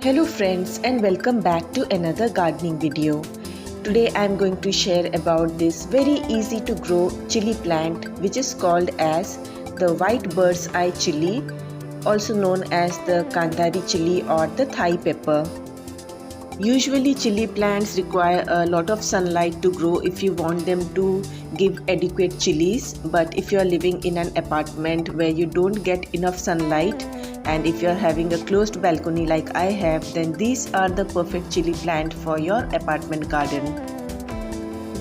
Hello friends and welcome back to another gardening video. Today I am going to share about this very easy to grow chili plant which is called as the White Bird's Eye Chilli, also known as the Kanthari chilli or the Thai pepper. Usually chili plants require a lot of sunlight to grow if you want them to give adequate chilies, but if you are living in an apartment where you don't get enough sunlight and if you are having a closed balcony like I have, then these are the perfect chili plant for your apartment garden.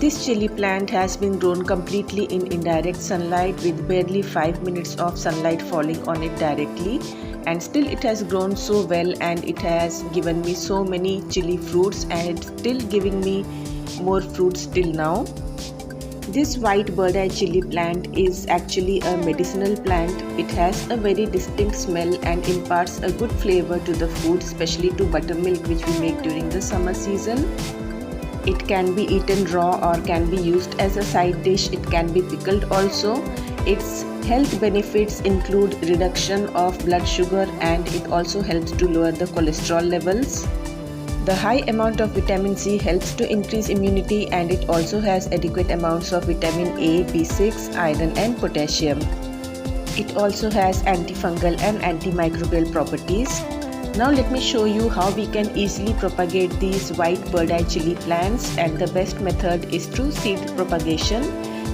This chili plant has been grown completely in indirect sunlight with barely 5 minutes of sunlight falling on it directly, and still it has grown so well and it has given me so many chili fruits and it's still giving me more fruits till now. This White Bird Eye Chilli plant is actually a medicinal plant. It has a very distinct smell and imparts a good flavor to the food, especially to buttermilk which we make during the summer season. It can be eaten raw or can be used as a side dish. It can be pickled also. Its health benefits include reduction of blood sugar and it also helps to lower the cholesterol levels. The high amount of vitamin C helps to increase immunity and it also has adequate amounts of vitamin A, B6, iron and potassium. It also has antifungal and antimicrobial properties. Now let me show you how we can easily propagate these White Bird Eye Chilli plants, and the best method is through seed propagation.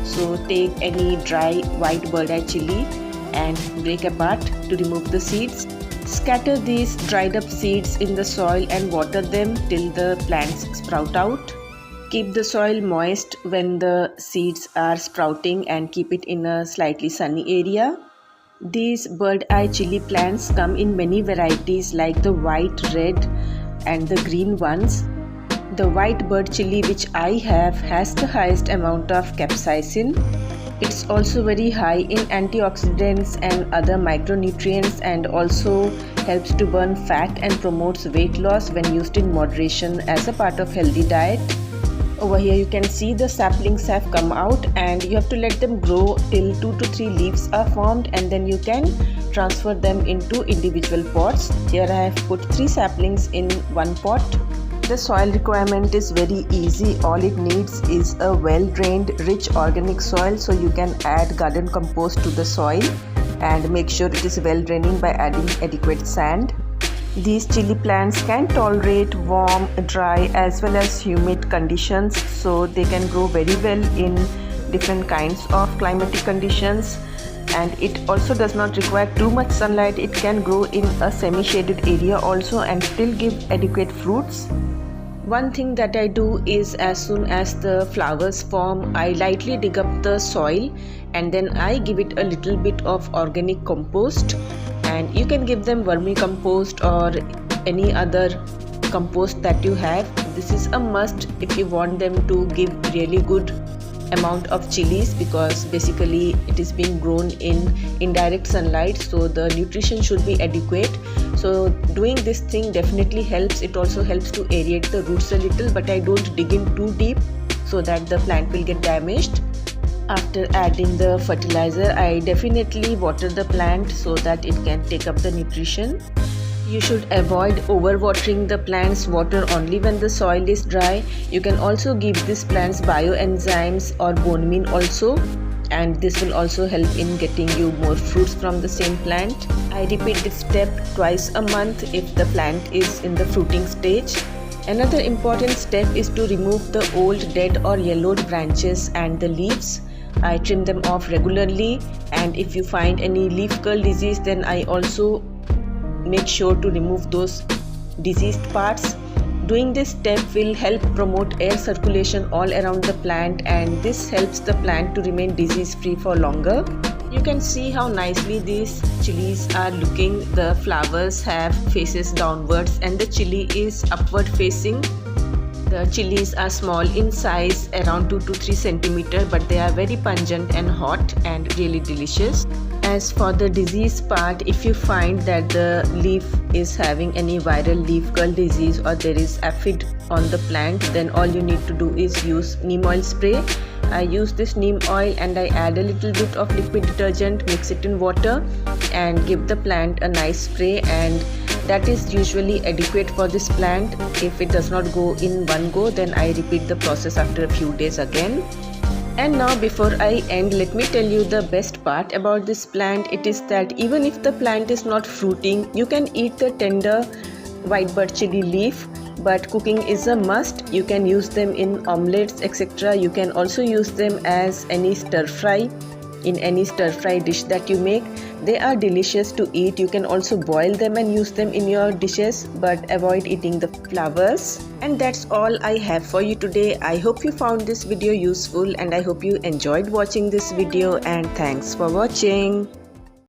So take any dry White Bird Eye Chilli and break apart to remove the seeds. Scatter these dried up seeds in the soil and water them till the plants sprout out. Keep the soil moist when the seeds are sprouting and keep it in a slightly sunny area. These bird eye chili plants come in many varieties like the white, red and the green ones. The white bird chili which I have has the highest amount of capsaicin. It's also very high in antioxidants and other micronutrients and also helps to burn fat and promotes weight loss when used in moderation as a part of healthy diet. Over here you can see the saplings have come out and you have to let them grow till 2 to 3 leaves are formed, and then you can transfer them into individual pots. Here I have put 3 saplings in one pot. The soil requirement is very easy. All it needs is a well-drained, rich organic soil, so you can add garden compost to the soil and make sure it is well draining by adding adequate sand. These chili plants can tolerate warm, dry as well as humid conditions, so they can grow very well in different kinds of climatic conditions, and it also does not require too much sunlight. It can grow in a semi-shaded area also and still give adequate fruits. One thing that I do is as soon as the flowers form, I lightly dig up the soil and then I give it a little bit of organic compost, and you can give them vermicompost or any other compost that you have. This is a must if you want them to give really good amount of chilies, because basically it is being grown in indirect sunlight, so the nutrition should be adequate. So doing this thing definitely helps. It also helps to aerate the roots a little, but I don't dig in too deep so that the plant will get damaged. After adding the fertilizer, I definitely water the plant so that it can take up the nutrition. You should avoid overwatering the plants. Water only when the soil is dry. You can also give these plants bioenzymes or bone meal also, and this will also help in getting you more fruits from the same plant. I repeat this step twice a month if the plant is in the fruiting stage. Another important step is to remove the old, dead or yellowed branches and the leaves. I trim them off regularly, and if you find any leaf curl disease, then I also make sure to remove those diseased parts. Doing this step will help promote air circulation all around the plant, and this helps the plant to remain disease free for longer. You can see how nicely these chilies are looking. The flowers have faces downwards and the chili is upward facing. The chilies are small in size, around 2 to 3 centimeter, but they are very pungent and hot and really delicious. As for the disease part, if you find that the leaf is having any viral leaf curl disease or there is aphid on the plant, then all you need to do is use neem oil spray. I use this neem oil and I add a little bit of liquid detergent, mix it in water and give the plant a nice spray, and That is usually adequate for this plant. If it does not go in one go, then I repeat the process after a few days again. And now before I end, let me tell you the best part about this plant. It is that even if the plant is not fruiting, you can eat the tender white bird chili leaf, but cooking is a must. You can use them in omelets, etc. You can also use them as any stir fry, in any stir fry dish that you make. They are delicious to eat. You can also boil them and use them in your dishes, but avoid eating the flowers. And that's all I have for you today. I hope you found this video useful, and I hope you enjoyed watching this video, and thanks for watching.